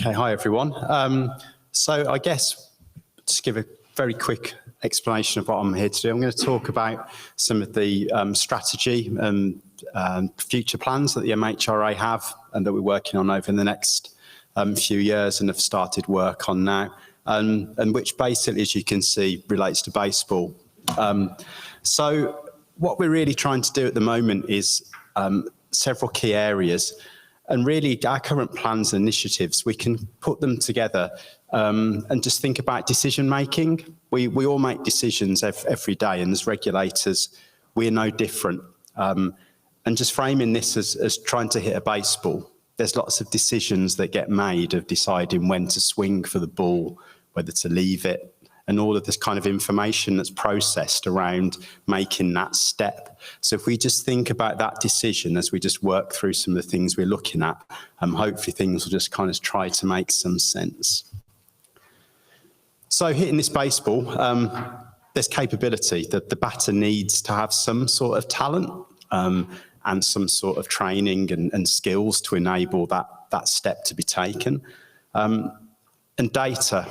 Okay, hi everyone. So I guess just give a very quick explanation of what I'm here to do. I'm going to talk about some of the strategy and future plans that the MHRA have and that we're working on over the next few years and have started work on now, and which basically, as you can see, relates to baseball. So what we're really trying to do at the moment is several key areas. And really, our current plans and initiatives, we can put them together and just think about decision making. We all make decisions every day, and as regulators, we're no different. And just framing this as trying to hit a baseball, there's lots of decisions that get made of deciding when to swing for the ball, whether to leave it, and all of this kind of information that's processed around making that step. So if we just think about that decision as we just work through some of the things we're looking at, hopefully things will just kind of try to make some sense. So hitting this baseball, there's capability that the batter needs to have some sort of talent and some sort of training and skills to enable that step to be taken. And data.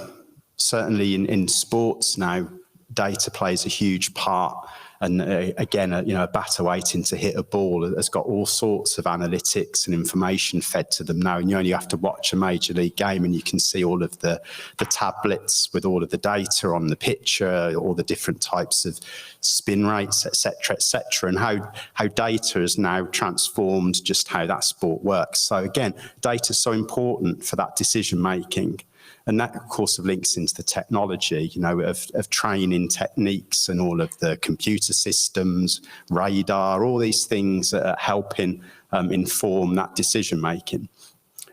Certainly in sports now, data plays a huge part. And again, a batter waiting to hit a ball has got all sorts of analytics and information fed to them now. And you only have to watch a major league game and you can see all of the tablets with all of the data on the pitcher, all the different types of spin rates, et cetera, and how data has now transformed just how that sport works. So again, data is so important for that decision making. And that, of course, links into the technology, of training techniques and all of the computer systems, radar, all these things that are helping inform that decision making.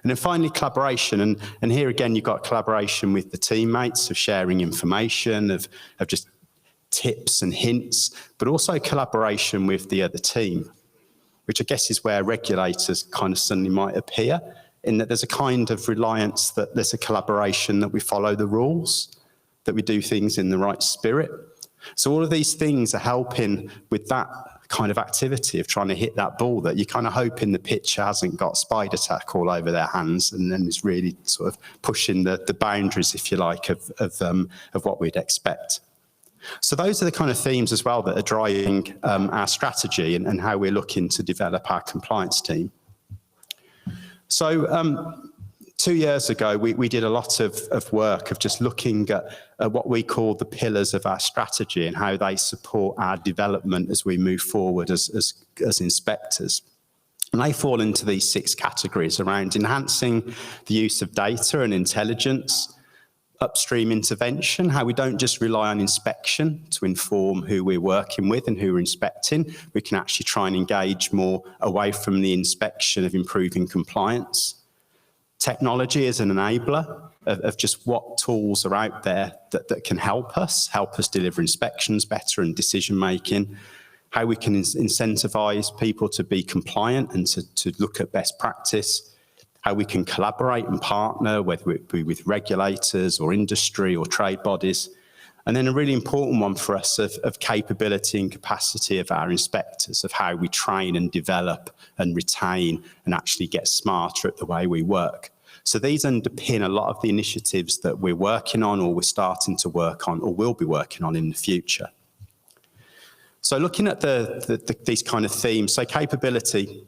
And then finally, collaboration. And here again, you've got collaboration with the teammates of sharing information, of just tips and hints, but also collaboration with the other team, which I guess is where regulators kind of suddenly might appear, in that there's a kind of reliance that there's a collaboration, that we follow the rules, that we do things in the right spirit. So all of these things are helping with that kind of activity of trying to hit that ball that you're kind of hoping the pitcher hasn't got spider tack all over their hands and then is really sort of pushing the boundaries, if you like, of what we'd expect. So those are the kind of themes as well that are driving our strategy and how we're looking to develop our compliance team. So 2 years ago, we did a lot of work of just looking at what we call the pillars of our strategy and how they support our development as we move forward as inspectors. And they fall into these 6 categories around enhancing the use of data and intelligence, upstream intervention, how we don't just rely on inspection to inform who we're working with and who we're inspecting. We can actually try and engage more away from the inspection of improving compliance. Technology is an enabler of just what tools are out there that can help us deliver inspections better and decision making, how we can incentivize people to be compliant and to look at best practice, how we can collaborate and partner, whether it be with regulators or industry or trade bodies. And then a really important one for us of capability and capacity of our inspectors, of how we train and develop and retain and actually get smarter at the way we work. So these underpin a lot of the initiatives that we're working on or we're starting to work on or will be working on in the future. So looking at these kind of themes, so capability,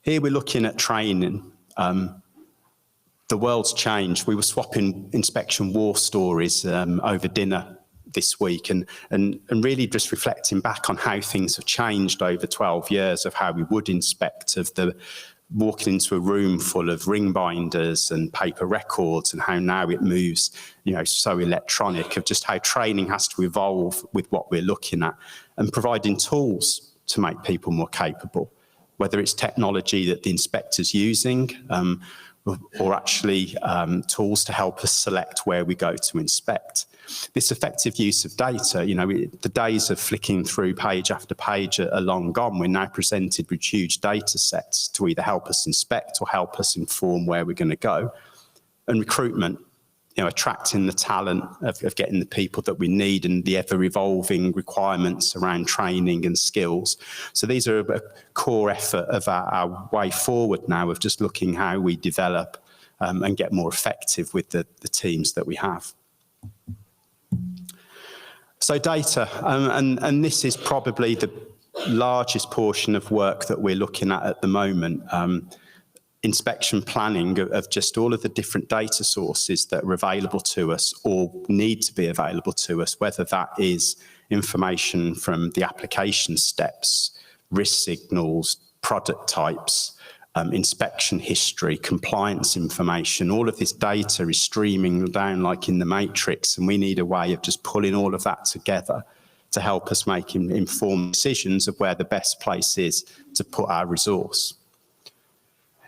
here we're looking at training. The world's changed. We were swapping inspection war stories over dinner this week and really just reflecting back on how things have changed over 12 years of how we would inspect, of the walking into a room full of ring binders and paper records and how now it moves, so electronic, of just how training has to evolve with what we're looking at and providing tools to make people more capable, whether it's technology that the inspector's using or actually tools to help us select where we go to inspect. This effective use of data, the days of flicking through page after page are long gone. We're now presented with huge data sets to either help us inspect or help us inform where we're going to go. And recruitment, attracting the talent of getting the people that we need and the ever-evolving requirements around training and skills. So these are a core effort of our way forward now of just looking how we develop and get more effective with the teams that we have. So data, and this is probably the largest portion of work that we're looking at the moment. Inspection planning of just all of the different data sources that are available to us or need to be available to us, whether that is information from the application steps, risk signals, product types, inspection history, compliance information. All of this data is streaming down like in the matrix, and we need a way of just pulling all of that together to help us make informed decisions of where the best place is to put our resource.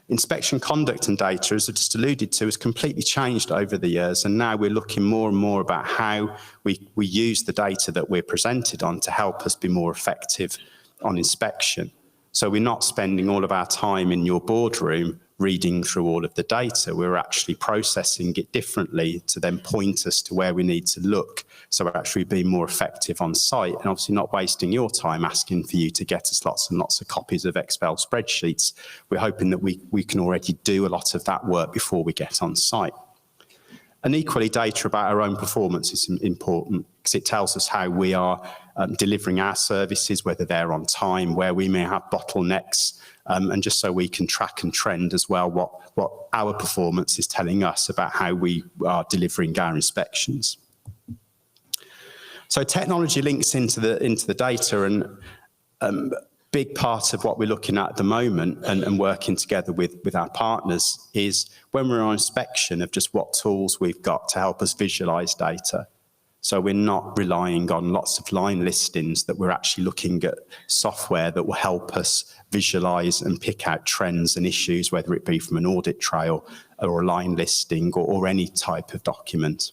Inspection conduct and data, as I just alluded to, has completely changed over the years, and now we're looking more and more about how we use the data that we're presented on to help us be more effective on inspection. So we're not spending all of our time in your boardroom reading through all of the data. We're actually processing it differently to then point us to where we need to look. So we're actually being more effective on site and obviously not wasting your time asking for you to get us lots and lots of copies of Excel spreadsheets. We're hoping that we can already do a lot of that work before we get on site. And equally, data about our own performance is important because it tells us how we are delivering our services, whether they're on time, where we may have bottlenecks, and just so we can track and trend as well what our performance is telling us about how we are delivering our inspections. So technology links into the data, and big part of what we're looking at the moment and working together with our partners is when we're on inspection of just what tools we've got to help us visualize data. So we're not relying on lots of line listings, that we're actually looking at software that will help us visualize and pick out trends and issues, whether it be from an audit trail or a line listing or any type of document.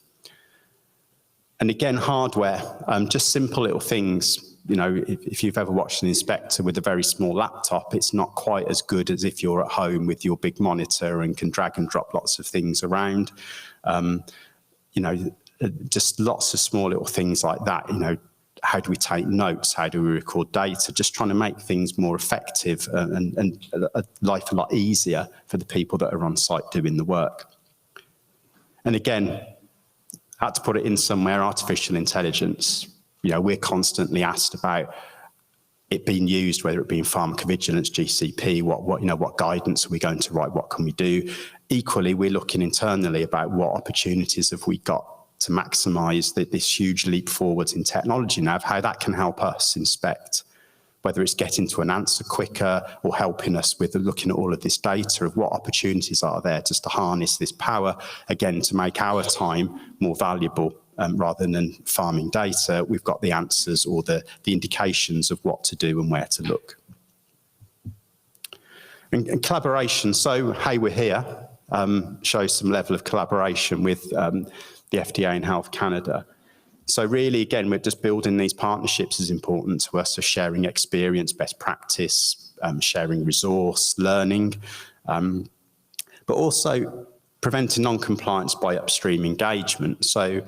And again, hardware, just simple little things. You know, if you've ever watched an inspector with a very small laptop, it's not quite as good as if you're at home with your big monitor and can drag and drop lots of things around. You know, just lots of small little things like that. You know, how do we take notes? How do we record data? Just trying to make things more effective and life a lot easier for the people that are on site doing the work. And again, had to put it in somewhere, artificial intelligence. You know, we're constantly asked about it being used, whether it be in pharmacovigilance, GCP, what guidance are we going to write, what can we do? Equally, we're looking internally about what opportunities have we got to maximise this huge leap forwards in technology now, of how that can help us inspect, whether it's getting to an answer quicker or helping us with looking at all of this data of what opportunities are there just to harness this power, again, to make our time more valuable. Rather than farming data, we've got the answers or the indications of what to do and where to look. And collaboration, so how we're here shows some level of collaboration with the FDA and Health Canada. So really, again, we're just building these partnerships is important to us, so sharing experience, best practice, sharing resource, learning, but also preventing non-compliance by upstream engagement. So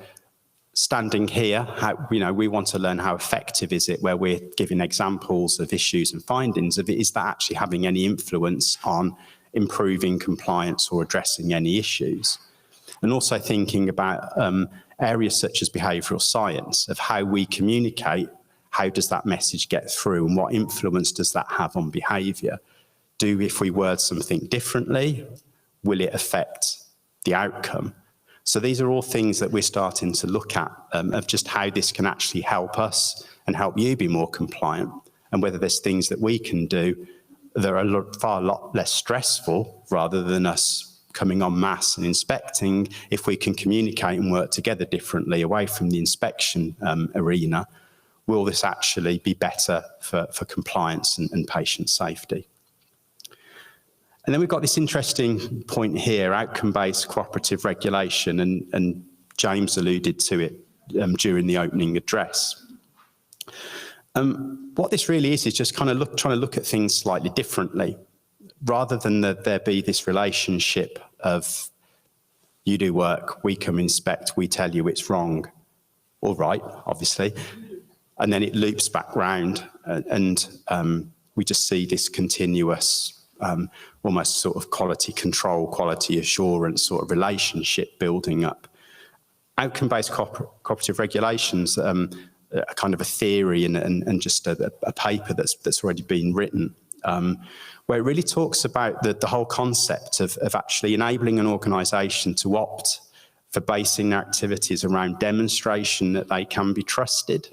standing here, we want to learn how effective is it, where we're giving examples of issues and findings of it, is that actually having any influence on improving compliance or addressing any issues? And also thinking about areas such as behavioural science, of how we communicate, how does that message get through and what influence does that have on behaviour? If we word something differently, will it affect the outcome? So these are all things that we're starting to look at of just how this can actually help us and help you be more compliant, and whether there's things that we can do that are a lot less stressful rather than us coming en masse and inspecting. If we can communicate and work together differently away from the inspection arena, will this actually be better for compliance and patient safety? And then we've got this interesting point here, outcome-based cooperative regulation, and James alluded to it during the opening address. What this really is just kind of trying to look at things slightly differently, rather than there be this relationship of you do work, we come inspect, we tell you it's wrong, or right, obviously, and then it loops back round, and we just see this continuous almost sort of quality control, quality assurance sort of relationship building up. Outcome-based cooperative regulations are kind of a theory and just a paper that's already been written, where it really talks about the whole concept of actually enabling an organisation to opt for basing their activities around demonstration that they can be trusted.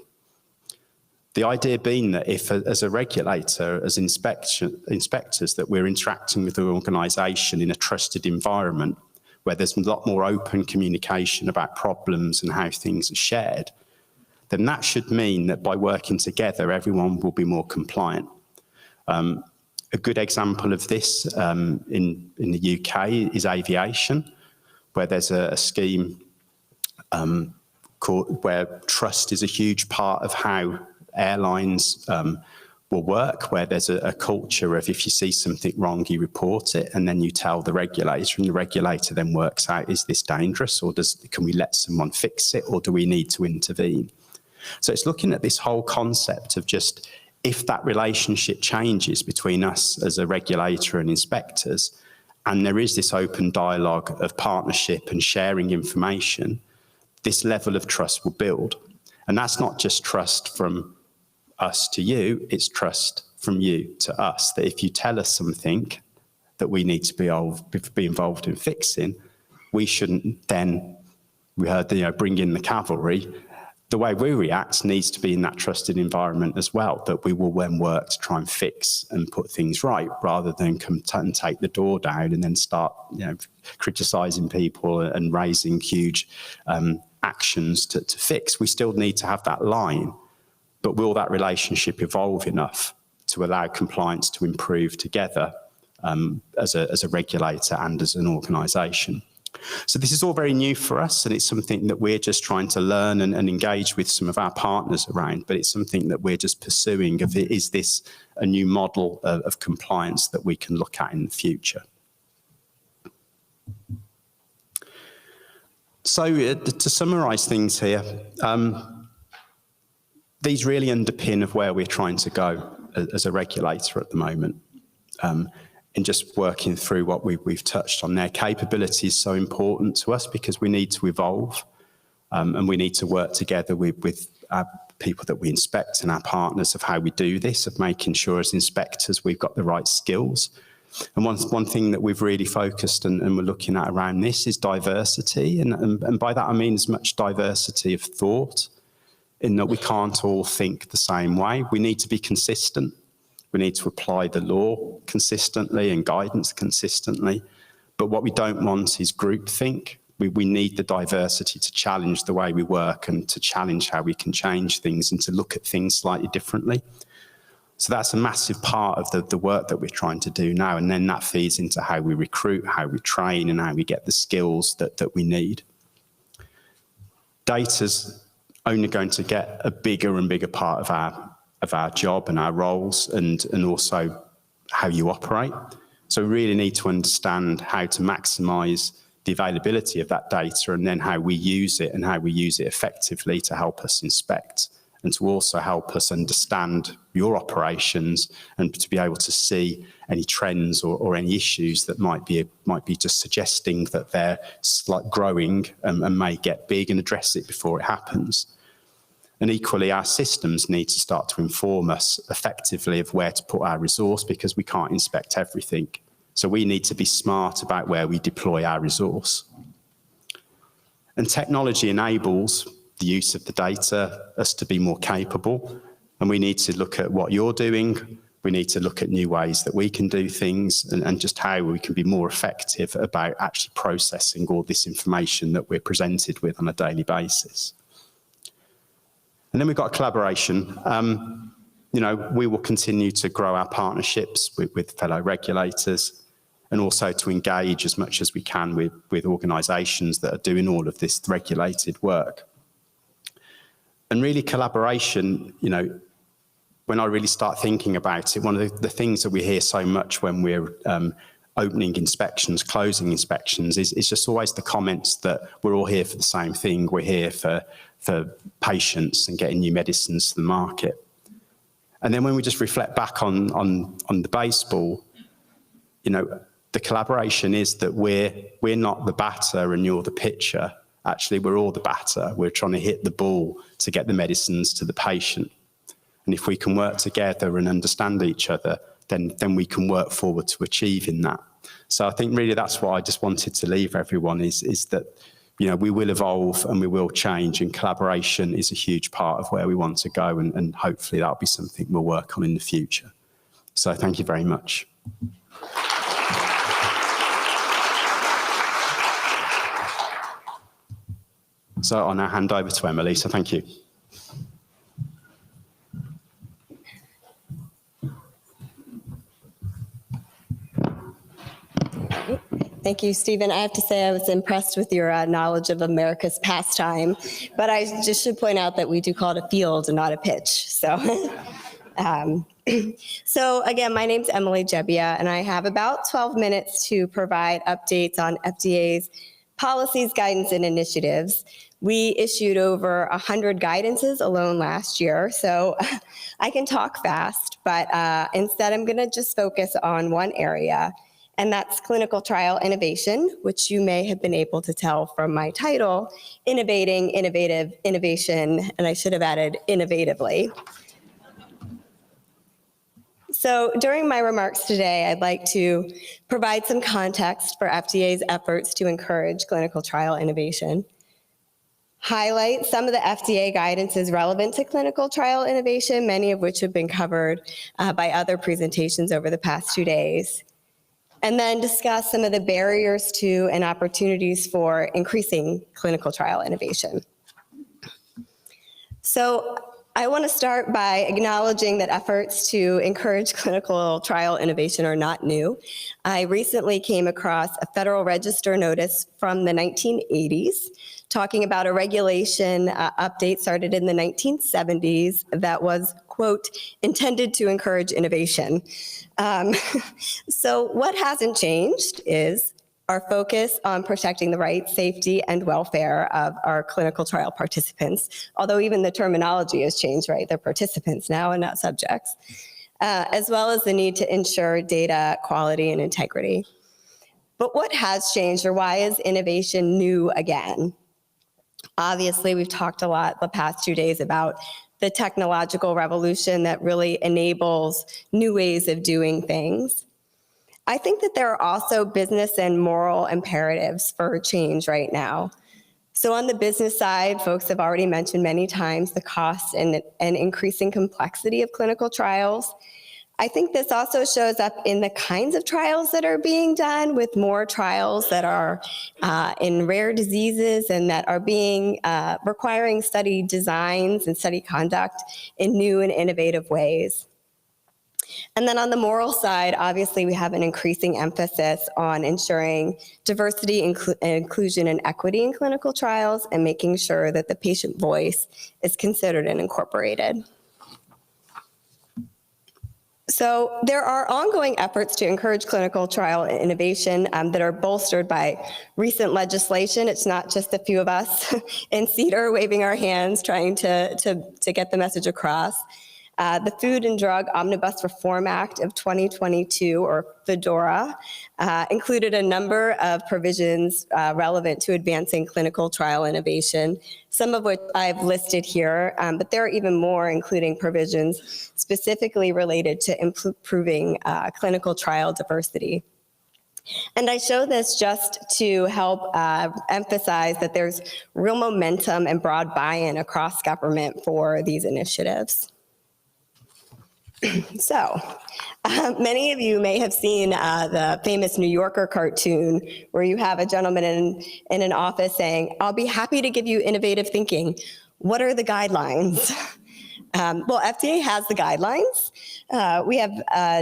The idea being that if, as a regulator, as inspectors, that we're interacting with the organisation in a trusted environment where there's a lot more open communication about problems and how things are shared, then that should mean that by working together, everyone will be more compliant. A good example of this in the UK is aviation, where there's a scheme where trust is a huge part of how airlines will work, where there's a culture of if you see something wrong, you report it, and then you tell the regulator, and the regulator then works out, is this dangerous, or can we let someone fix it, or do we need to intervene? So it's looking at this whole concept of just, if that relationship changes between us as a regulator and inspectors, and there is this open dialogue of partnership and sharing information, this level of trust will build. And that's not just trust from us to you, it's trust from you to us, that if you tell us something that we need to be involved in fixing, we shouldn't then, we heard, bring in the cavalry. The way we react needs to be in that trusted environment as well, that we will then work to try and fix and put things right, rather than come and take the door down and then start criticising people and raising huge actions to fix. We still need to have that line, but will that relationship evolve enough to allow compliance to improve together as a regulator and as an organisation? So this is all very new for us, and it's something that we're just trying to learn and engage with some of our partners around, but it's something that we're just pursuing. Is this a new model of compliance that we can look at in the future? So to summarise things here, these really underpin of where we're trying to go as a regulator at the moment. And just working through what we've touched on there. Capability is so important to us because we need to evolve and we need to work together with our people that we inspect and our partners of how we do this, of making sure as inspectors we've got the right skills. And one thing that we've really focused and we're looking at around this is diversity. And by that I mean as much diversity of thought, in that we can't all think the same way. We need to be consistent. We need to apply the law consistently and guidance consistently. But what we don't want is groupthink. We need the diversity to challenge the way we work and to challenge how we can change things and to look at things slightly differently. So that's a massive part of the work that we're trying to do now. And then that feeds into how we recruit, how we train, and how we get the skills that we need. Data's only going to get a bigger and bigger part of our job and our roles, and also how you operate. So we really need to understand how to maximise the availability of that data, and then how we use it and how we use it effectively to help us inspect, and to also help us understand your operations and to be able to see any trends or any issues that might be just suggesting that they're growing and may get big, and address it before it happens. And equally, our systems need to start to inform us effectively of where to put our resource, because we can't inspect everything. So we need to be smart about where we deploy our resource. And technology enables the use of the data, us to be more capable. And we need to look at what you're doing. We need to look at new ways that we can do things, and just how we can be more effective about actually processing all this information that we're presented with on a daily basis. And then we've got collaboration. We will continue to grow our partnerships with fellow regulators, and also to engage as much as we can with organisations that are doing all of this regulated work. And really collaboration, when I really start thinking about it, one of the things that we hear so much when we're opening inspections, closing inspections, is just always the comments that we're all here for the same thing. We're here for patients and getting new medicines to the market. And then when we just reflect back on the baseball, the collaboration is that we're not the batter and you're the pitcher. Actually, we're all the batter. We're trying to hit the ball to get the medicines to the patient. And if we can work together and understand each other, then we can work forward to achieving that. So I think really that's what I just wanted to leave everyone is that, we will evolve and we will change, and collaboration is a huge part of where we want to go, and hopefully that'll be something we'll work on in the future. So thank you very much. So I'll now hand over to Emily, so thank you. Thank you, Stephen. I have to say I was impressed with your knowledge of America's pastime, but I just should point out that we do call it a field and not a pitch. So, so again, my name's Emily Gebbia, and I have about 12 minutes to provide updates on FDA's policies, guidance, and initiatives. We issued over 100 guidances alone last year, so I can talk fast, but instead I'm going to just focus on one area, and that's clinical trial innovation, which you may have been able to tell from my title, Innovating, Innovative, Innovation, and I should have added innovatively. So during my remarks today, I'd like to provide some context for FDA's efforts to encourage clinical trial innovation, highlight some of the FDA guidances relevant to clinical trial innovation, many of which have been covered by other presentations over the past 2 days, and then discuss some of the barriers to and opportunities for increasing clinical trial innovation. So I want to start by acknowledging that efforts to encourage clinical trial innovation are not new. I recently came across a Federal Register notice from the 1980s talking about a regulation update started in the 1970s that was, quote, intended to encourage innovation. So what hasn't changed is our focus on protecting the rights, safety, and welfare of our clinical trial participants, although even the terminology has changed, right? They're participants now and not subjects, as well as the need to ensure data quality and integrity. But what has changed, or why is innovation new again? Obviously, we've talked a lot the past 2 days about the technological revolution that really enables new ways of doing things. I think that there are also business and moral imperatives for change right now. So on the business side, folks have already mentioned many times the cost and increasing complexity of clinical trials. I think this also shows up in the kinds of trials that are being done, with more trials that are in rare diseases and that are being requiring study designs and study conduct in new and innovative ways. And then on the moral side, obviously we have an increasing emphasis on ensuring diversity, inclusion, and equity in clinical trials, and making sure that the patient voice is considered and incorporated. So there are ongoing efforts to encourage clinical trial innovation that are bolstered by recent legislation. It's not just a few of us in CDER waving our hands trying to get the message across. The Food and Drug Omnibus Reform Act of 2022, or FDORA, included a number of provisions relevant to advancing clinical trial innovation, some of which I've listed here, but there are even more, including provisions specifically related to improving clinical trial diversity. And I show this just to help emphasize that there's real momentum and broad buy-in across government for these initiatives. So, many of you may have seen the famous New Yorker cartoon where you have a gentleman in an office saying, "I'll be happy to give you innovative thinking. What are the guidelines?" Well, FDA has the guidelines. We have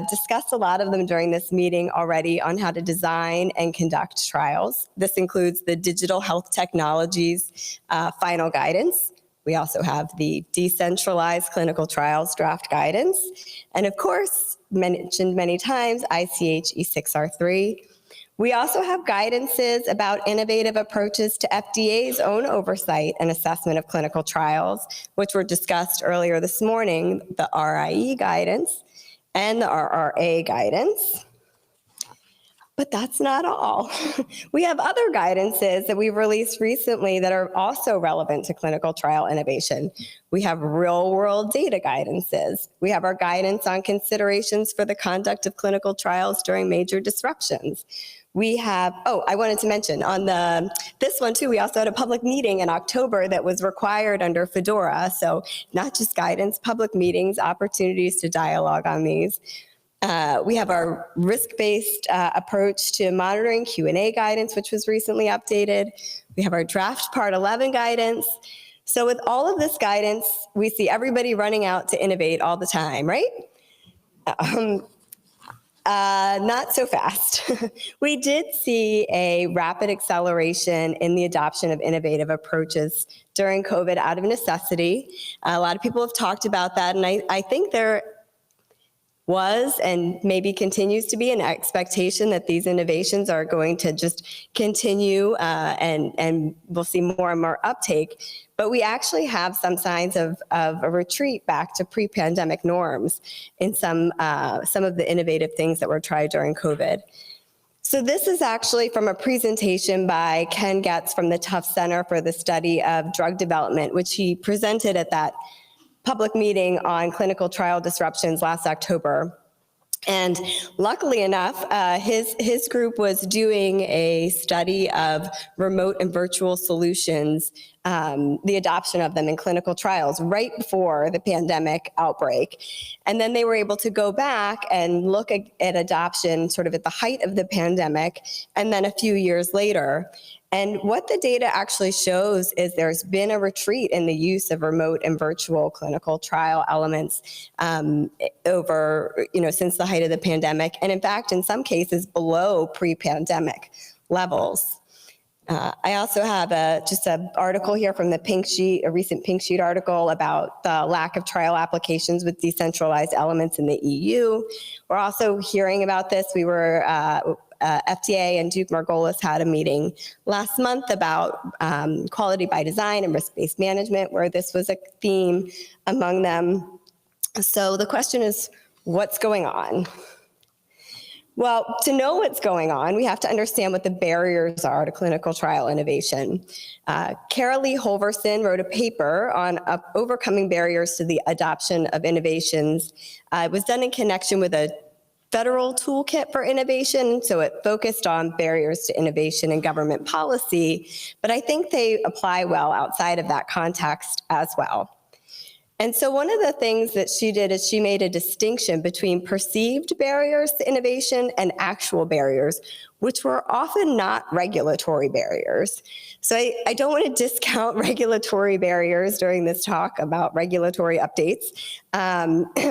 discussed a lot of them during this meeting already on how to design and conduct trials. This includes the Digital Health Technologies final guidance. We also have the Decentralized Clinical Trials Draft Guidance, and of course, mentioned many times, ICH E6R3. We also have guidances about innovative approaches to FDA's own oversight and assessment of clinical trials, which were discussed earlier this morning, the RIE guidance and the RRA guidance. But that's not all. We have other guidances that we've released recently that are also relevant to clinical trial innovation. We have real-world data guidances. We have our guidance on considerations for the conduct of clinical trials during major disruptions. We have, I wanted to mention on this one too, we also had a public meeting in October that was required under FDORA. So not just guidance, public meetings, opportunities to dialogue on these. We have our risk-based approach to monitoring Q&A guidance, which was recently updated. We have our draft Part 11 guidance. So with all of this guidance, we see everybody running out to innovate all the time, right? Not so fast. We did see a rapid acceleration in the adoption of innovative approaches during COVID out of necessity. A lot of people have talked about that, and I think there was and maybe continues to be an expectation that these innovations are going to just continue and we'll see more and more uptake. But we actually have some signs of a retreat back to pre-pandemic norms in some of the innovative things that were tried during COVID. So this is actually from a presentation by Ken Getz from the Tufts Center for the Study of Drug Development, which he presented at that public meeting on clinical trial disruptions last October. And luckily enough, his group was doing a study of remote and virtual solutions, the adoption of them in clinical trials right before the pandemic outbreak. And then they were able to go back and look at adoption sort of at the height of the pandemic and then a few years later. And what the data actually shows is there's been a retreat in the use of remote and virtual clinical trial elements over, since the height of the pandemic, and in fact, in some cases below pre-pandemic levels. I also have just an article here from the Pink Sheet, a recent Pink Sheet article about the lack of trial applications with decentralized elements in the EU. We're also hearing about this. We were FDA and Duke Margolis had a meeting last month about quality by design and risk-based management, where this was a theme among them. So the question is, what's going on? Well, to know what's going on, we have to understand what the barriers are to clinical trial innovation. Carolee Holverson wrote a paper on overcoming barriers to the adoption of innovations. It was done in connection with a federal toolkit for innovation, so it focused on barriers to innovation and government policy, but I think they apply well outside of that context as well. And so one of the things that she did is she made a distinction between perceived barriers to innovation and actual barriers, which were often not regulatory barriers. So I don't want to discount regulatory barriers during this talk about regulatory updates.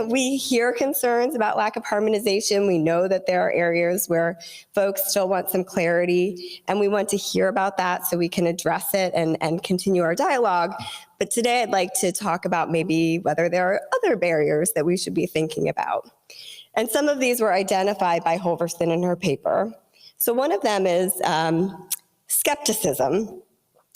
We hear concerns about lack of harmonization. We know that there are areas where folks still want some clarity, and we want to hear about that so we can address it and continue our dialogue. But today I'd like to talk about maybe whether there are other barriers that we should be thinking about. And some of these were identified by Holverson in her paper. So one of them is skepticism.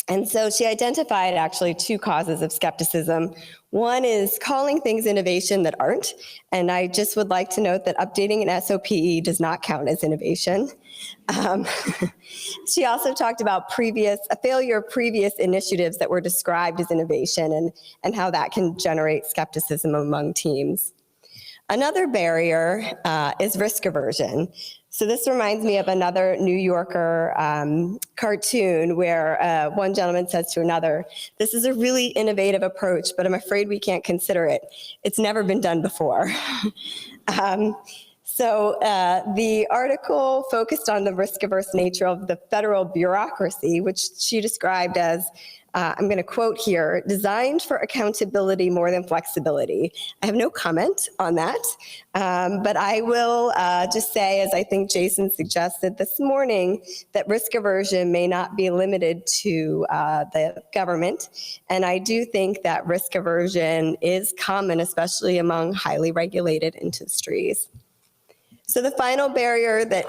And so she identified actually two causes of skepticism. One is calling things innovation that aren't. And I just would like to note that updating an SOPE does not count as innovation. She also talked about a failure of previous initiatives that were described as innovation and how that can generate skepticism among teams. Another barrier is risk aversion. So this reminds me of another New Yorker cartoon where one gentleman says to another, "This is a really innovative approach, but I'm afraid we can't consider it. It's never been done before." So the article focused on the risk-averse nature of the federal bureaucracy, which she described as, I'm going to quote here, "designed for accountability more than flexibility." I have no comment on that, but I will just say, as I think Jason suggested this morning, that risk aversion may not be limited to the government. And I do think that risk aversion is common, especially among highly regulated industries. So the final barrier that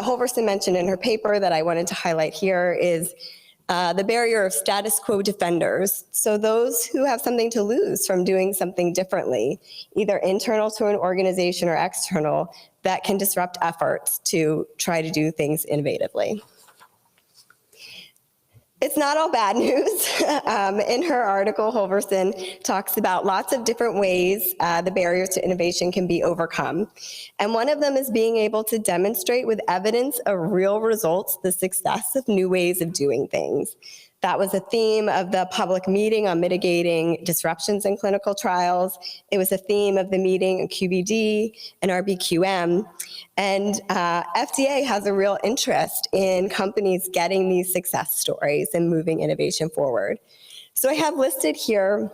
Holverson mentioned in her paper that I wanted to highlight here is the barrier of status quo defenders. So those who have something to lose from doing something differently, either internal to an organization or external, that can disrupt efforts to try to do things innovatively. It's not all bad news. In her article, Holverson talks about lots of different ways the barriers to innovation can be overcome. And one of them is being able to demonstrate with evidence of real results the success of new ways of doing things. That was a theme of the public meeting on mitigating disruptions in clinical trials. It was a theme of the meeting on QBD and RBQM. And FDA has a real interest in companies getting these success stories and moving innovation forward. So I have listed here,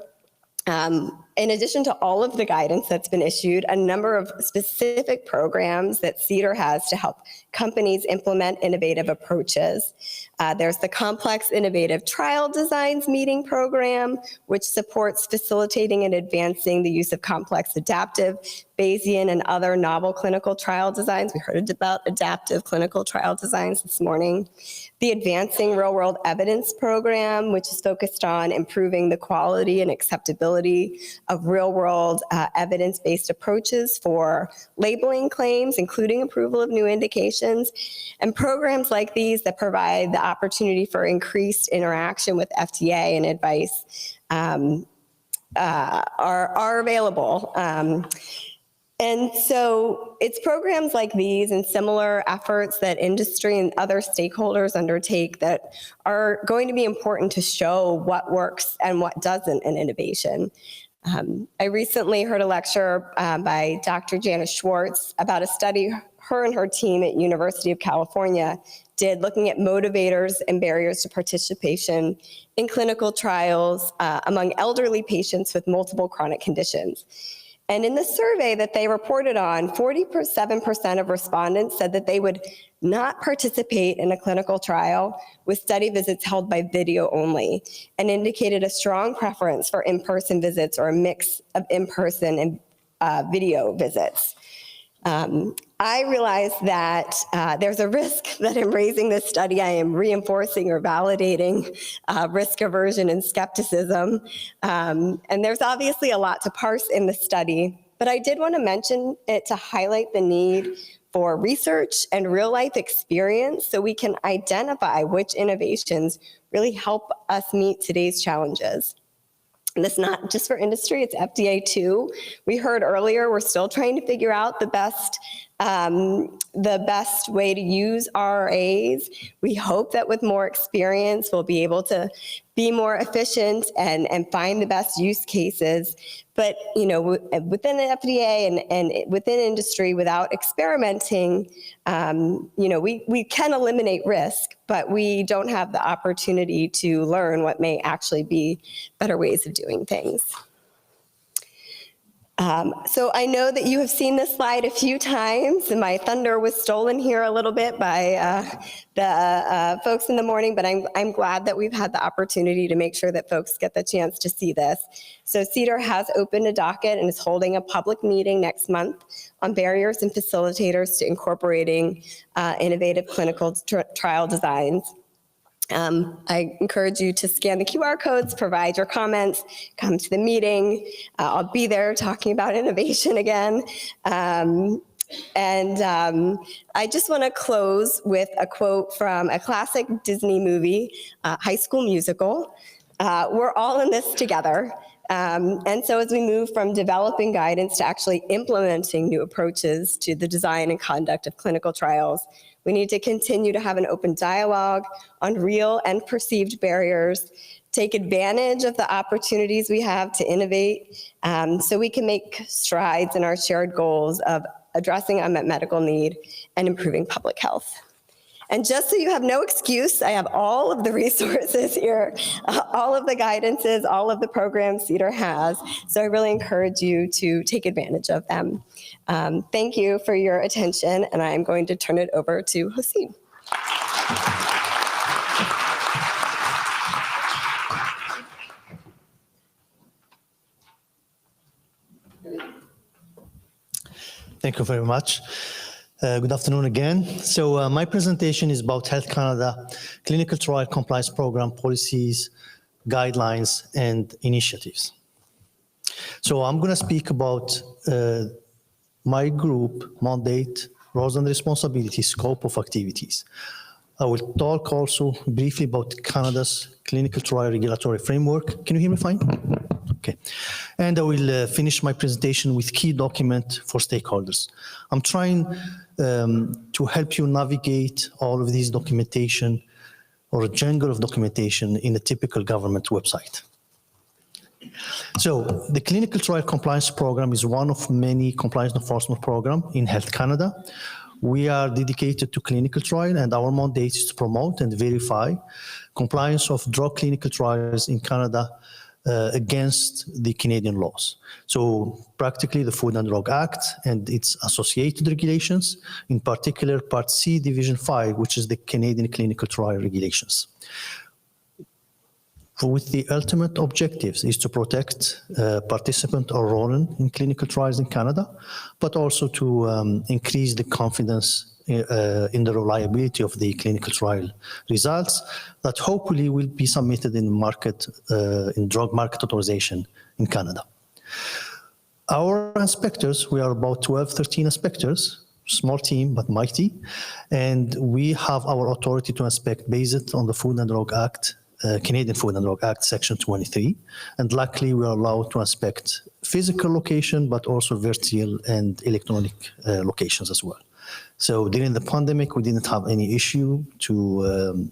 in addition to all of the guidance that's been issued, a number of specific programs that CDER has to help companies implement innovative approaches. There's the Complex Innovative Trial Designs Meeting Program, which supports facilitating and advancing the use of complex adaptive, Bayesian, and other novel clinical trial designs. We heard about adaptive clinical trial designs this morning. The Advancing Real-World Evidence Program, which is focused on improving the quality and acceptability of real-world evidence-based approaches for labeling claims, including approval of new indications, and programs like these that provide the opportunity for increased interaction with FDA and advice are available. And so it's programs like these and similar efforts that industry and other stakeholders undertake that are going to be important to show what works and what doesn't in innovation. I recently heard a lecture by Dr. Janice Schwartz about a study her and her team at University of California did looking at motivators and barriers to participation in clinical trials among elderly patients with multiple chronic conditions. And in the survey that they reported on, 47% of respondents said that they would not participate in a clinical trial with study visits held by video only, and indicated a strong preference for in-person visits or a mix of in-person and video visits. I realize that there's a risk that in raising this study, I am reinforcing or validating risk aversion and skepticism. And there's obviously a lot to parse in the study, but I did want to mention it to highlight the need for research and real-life experience so we can identify which innovations really help us meet today's challenges. And it's not just for industry, it's FDA too. We heard earlier, we're still trying to figure out the best way to use RAs. We hope that with more experience, we'll be able to be more efficient and find the best use cases. But within the FDA and within industry, without experimenting, we can eliminate risk, but we don't have the opportunity to learn what may actually be better ways of doing things. So I know that you have seen this slide a few times, and my thunder was stolen here a little bit by the folks in the morning, but I'm glad that we've had the opportunity to make sure that folks get the chance to see this. So CDER has opened a docket and is holding a public meeting next month on barriers and facilitators to incorporating innovative clinical trial designs. I encourage you to scan the QR codes, provide your comments, come to the meeting. I'll be there talking about innovation again. I just want to close with a quote from a classic Disney movie, High School Musical. We're all in this together. And so as we move from developing guidance to actually implementing new approaches to the design and conduct of clinical trials, we need to continue to have an open dialogue on real and perceived barriers, take advantage of the opportunities we have to innovate so we can make strides in our shared goals of addressing unmet medical need and improving public health. And just so you have no excuse, I have all of the resources here, all of the guidances, all of the programs CDER has. So I really encourage you to take advantage of them. Thank you for your attention, and I'm going to turn it over to Hocine. Thank you very much. Good afternoon again. So my presentation is about Health Canada Clinical Trial Compliance Program policies, guidelines, and initiatives. So I'm going to speak about my group, mandate, roles and responsibilities, scope of activities. I will talk also briefly about Canada's clinical trial regulatory framework. Can you hear me fine? Okay. And I will finish my presentation with key document for stakeholders. I'm trying to help you navigate all of these documentation or a jungle of documentation in a typical government website. So the Clinical Trial Compliance Program is one of many compliance enforcement programs in Health Canada. We are dedicated to clinical trial, and our mandate is to promote and verify compliance of drug clinical trials in Canada against the Canadian laws. So practically the Food and Drug Act and its associated regulations, in particular Part C, Division 5, which is the Canadian clinical trial regulations. With the ultimate objectives is to protect participant or rodent in clinical trials in Canada, but also to increase the confidence in the reliability of the clinical trial results that hopefully will be submitted in market, in drug market authorization in Canada. Our inspectors, we are about 12, 13 inspectors, small team, but mighty, and we have our authority to inspect based on the Food and Drug Act, Canadian Food and Drug Act, Section 23. And luckily, we are allowed to inspect physical location, but also virtual and electronic locations as well. So during the pandemic, we didn't have any issue to,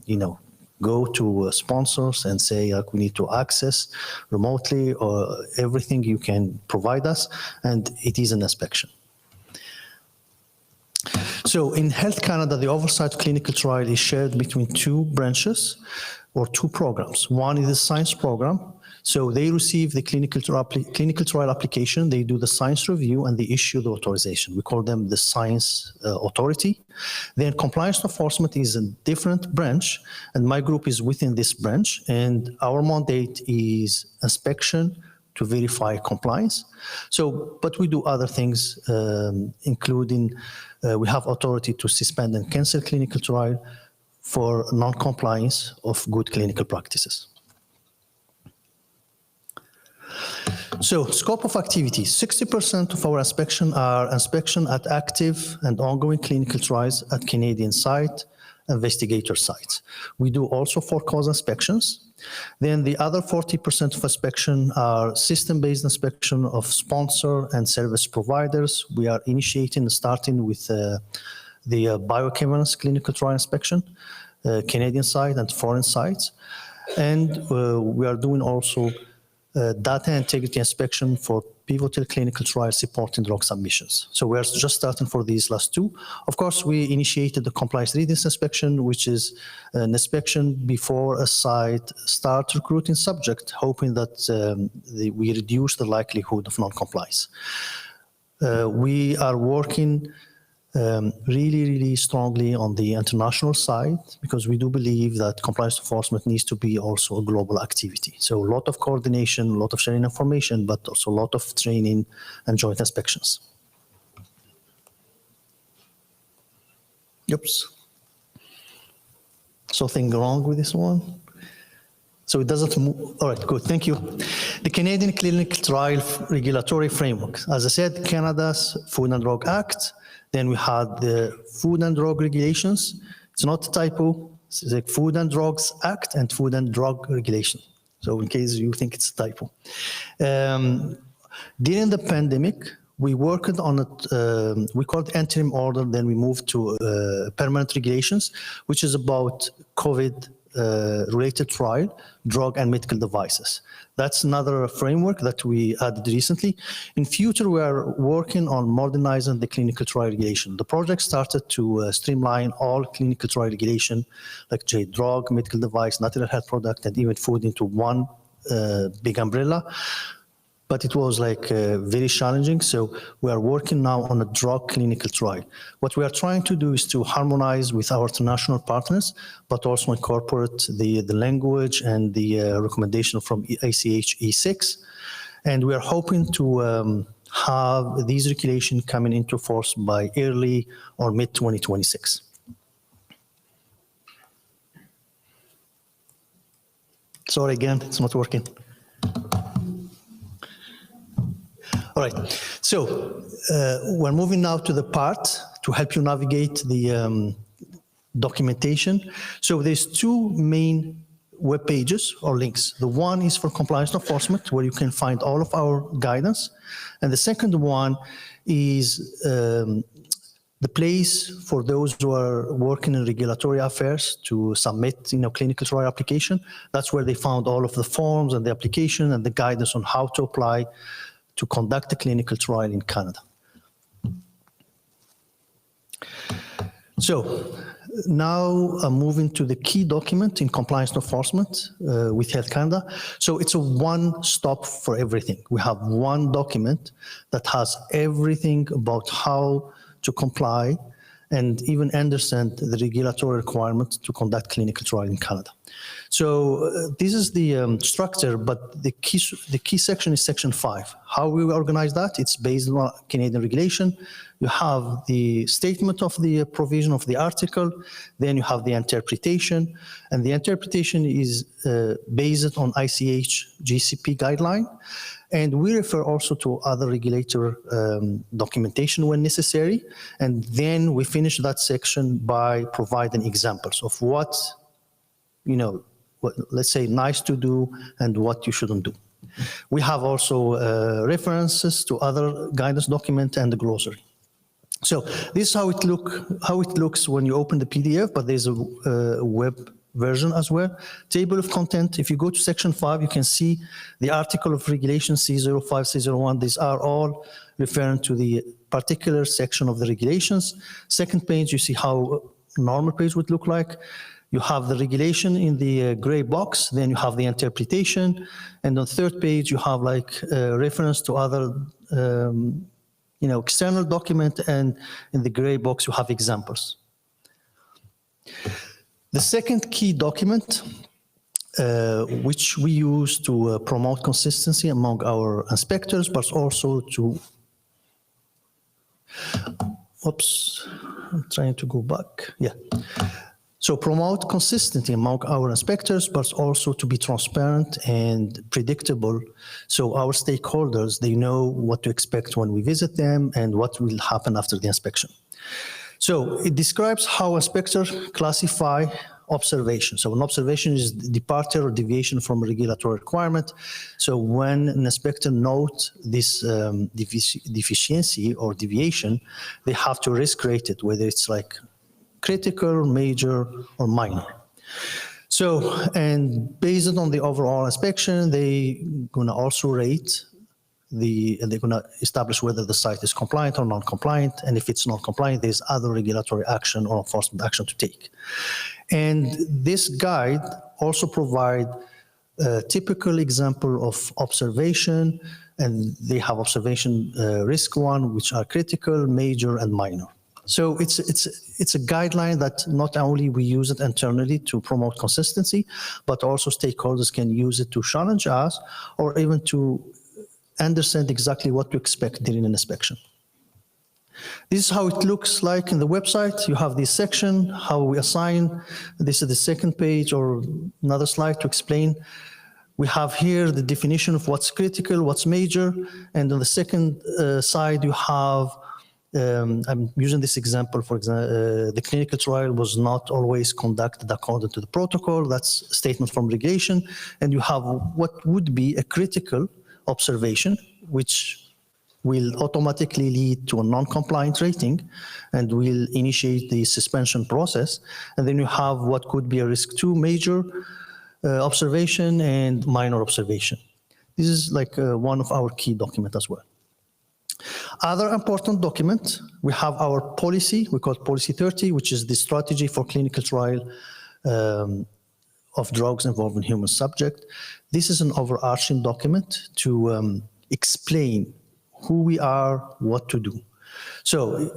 go to sponsors and say, like, we need to access remotely or everything you can provide us, and it is an inspection. So in Health Canada, the oversight of clinical trial is shared between two branches or two programs. One is the science program. So they receive the clinical trial application, they do the science review, and they issue the authorization. We call them the science authority. Then compliance enforcement is a different branch, and my group is within this branch, and our mandate is inspection to verify compliance. So, but we do other things, including we have authority to suspend and cancel clinical trial for non-compliance of good clinical practices. So, scope of activities, 60% of our inspection are inspection at active and ongoing clinical trials at Canadian site, investigator sites. We do also for-cause inspections. Then the other 40% of inspection are system-based inspection of sponsor and service providers. We are initiating, starting with the bioequivalence clinical trial inspection, Canadian site and foreign sites. And we are doing also data integrity inspection for pivotal clinical trial supporting drug submissions. So we're just starting for these last two. Of course, we initiated the compliance readiness inspection, which is an inspection before a site starts recruiting subject, hoping that we reduce the likelihood of non-compliance. We are working really strongly on the international side, because we do believe that compliance enforcement needs to be also a global activity. So a lot of coordination, a lot of sharing information, but also a lot of training and joint inspections. Oops. Something wrong with this one? So it doesn't move. All right, good, thank you. The Canadian Clinical Trial Regulatory Framework. As I said, Canada's Food and Drug Act. Then we had the Food and Drug Regulations. It's not a typo. It's like Food and Drugs Act and Food and Drug Regulation. So in case you think it's a typo. During the pandemic, we worked on it, we called it interim order, then we moved to permanent regulations, which is about COVID related trial, drug and medical devices. That's another framework that we added recently. In future, we are working on modernizing the clinical trial regulation. The project started to streamline all clinical trial regulation, like drug, medical device, natural health product, and even food into one big umbrella. But it was very challenging. So we are working now on a drug clinical trial. What we are trying to do is to harmonize with our international partners, but also incorporate the language and the recommendation from ACH E6. And we are hoping to have these regulations coming into force by early or mid 2026. Sorry again, it's not working. All right, so we're moving now to the part to help you navigate the documentation. So there's two main web pages or links. The one is for compliance enforcement, where you can find all of our guidance. And the second one is the place for those who are working in regulatory affairs to submit, clinical trial application. That's where they found all of the forms and the application and the guidance on how to apply to conduct a clinical trial in Canada. So now I'm moving to the key document in compliance enforcement with Health Canada. So it's a one-stop for everything. We have one document that has everything about how to comply and even understand the regulatory requirements to conduct clinical trial in Canada. So this is the structure, but the key section is section 5. How we organize that? It's based on Canadian regulation. You have the statement of the provision of the article, then you have the interpretation, and the interpretation is based on ICH GCP guideline. And we refer also to other regulator documentation when necessary. And then we finish that section by providing examples of what, let's say, nice to do and what you shouldn't do. We have also references to other guidance document and the glossary. So this is how it looks when you open the PDF, but there's a web version as well. Table of content, if you go to section 5, you can see the article of regulation C05, C01. These are all referring to the particular section of the regulations. Second page, you see how a normal page would look like. You have the regulation in the gray box, then you have the interpretation, and on the third page, you have reference to other external document, and in the gray box, you have examples. The second key document, which we use to promote consistency among our inspectors, but also to, I'm trying to go back, yeah. So promote consistency among our inspectors, but also to be transparent and predictable. So our stakeholders, they know what to expect when we visit them and what will happen after the inspection. So it describes how inspectors classify observation. So an observation is departure or deviation from a regulatory requirement. So when an inspector notes this deficiency or deviation, they have to risk rate it, whether it's critical, major, or minor. So, and based on the overall inspection, they're going to also rate they're going to establish whether the site is compliant or non-compliant, and if it's not compliant, there's other regulatory action or enforcement action to take. And this guide also provides a typical example of observation, and they have observation risk 1, which are critical, major, and minor. So it's a guideline that not only we use it internally to promote consistency, but also stakeholders can use it to challenge us or even to understand exactly what to expect during an inspection. This is how it looks like in the website. You have this section, how we assign. This is the second page or another slide to explain. We have here the definition of what's critical, what's major, and on the second side you have I'm using this example, for example, the clinical trial was not always conducted according to the protocol. That's a statement from regulation. And you have what would be a critical observation, which will automatically lead to a non-compliant rating and will initiate the suspension process. And then you have what could be a risk 2 major observation and minor observation. This is one of our key documents as well. Other important document, we have our policy, we call it Policy 30, which is the strategy for clinical trial of drugs involving human subject. This is an overarching document to explain who we are, what to do. So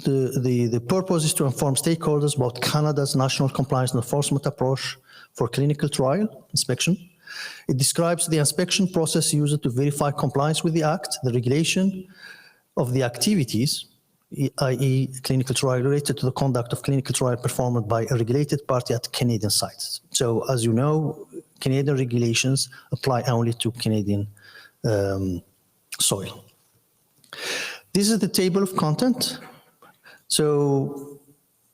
the purpose is to inform stakeholders about Canada's national compliance and enforcement approach for clinical trial inspection. It describes the inspection process used to verify compliance with the Act, the regulation of the activities, i.e. clinical trial related to the conduct of clinical trial performed by a regulated party at Canadian sites. So as you know, Canadian regulations apply only to Canadian soil. This is the table of content. So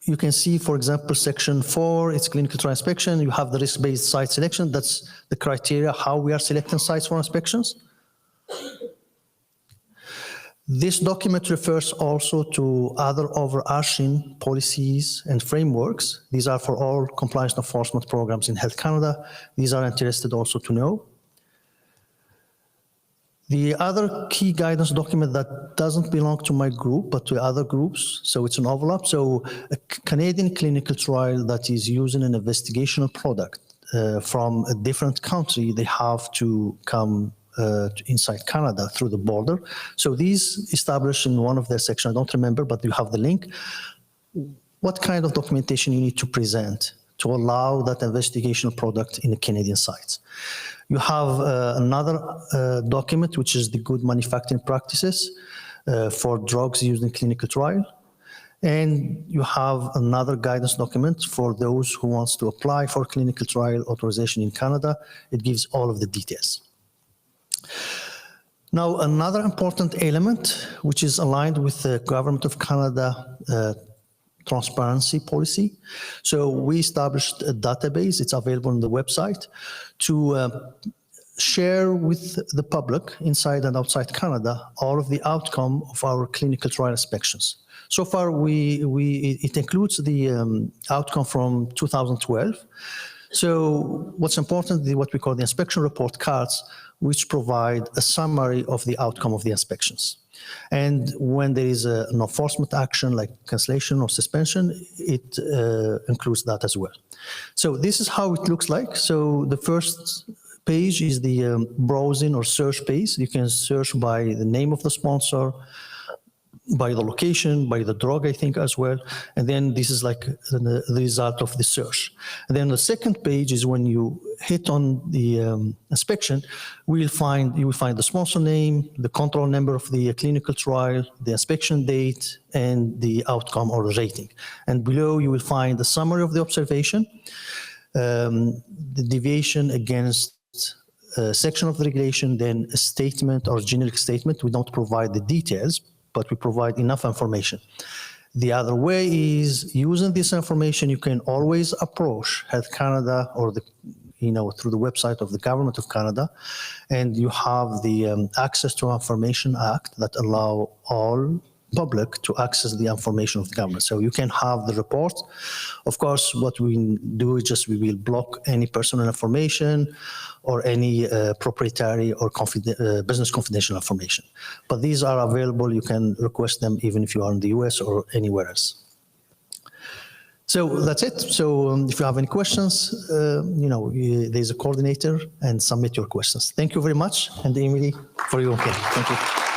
you can see, for example, section 4, it's clinical trial inspection. You have the risk-based site selection. That's the criteria, how we are selecting sites for inspections. This document refers also to other overarching policies and frameworks. These are for all compliance enforcement programs in Health Canada. These are interested also to know. The other key guidance document that doesn't belong to my group, but to other groups, so it's an overlap. So a Canadian clinical trial that is using an investigational product from a different country, they have to come inside Canada through the border. So these established in one of their sections, I don't remember, but you have the link. What kind of documentation you need to present to allow that investigational product in the Canadian sites? You have another document, which is the good manufacturing practices for drugs used in clinical trial. And you have another guidance document for those who wants to apply for clinical trial authorization in Canada. It gives all of the details. Now, another important element, which is aligned with the Government of Canada transparency policy. So we established a database, it's available on the website, to share with the public inside and outside Canada all of the outcome of our clinical trial inspections. So far, it includes the outcome from 2012. So what's important is what we call the inspection report cards, which provide a summary of the outcome of the inspections. And when there is an enforcement action like cancellation or suspension, it includes that as well. So this is how it looks like. So the first page is the browsing or search page. You can search by the name of the sponsor, by the location, by the drug, I think, as well. And then this is like the result of the search. And then the second page is when you hit on the inspection, you will find the sponsor name, the control number of the clinical trial, the inspection date, and the outcome or the rating. And below you will find the summary of the observation, the deviation against a section of the regulation, then a statement or generic statement. We don't provide the details, but we provide enough information. The other way is using this information, you can always approach Health Canada or through the website of the Government of Canada, and you have the Access to Information Act that allow all public to access the information of the government. So you can have the report. Of course, what we do is just we will block any personal information or any proprietary or business confidential information. But these are available. You can request them even if you are in the US or anywhere else. So that's it. So if you have any questions, there's a coordinator and submit your questions. Thank you very much. And Emily, for you. Okay. Thank you.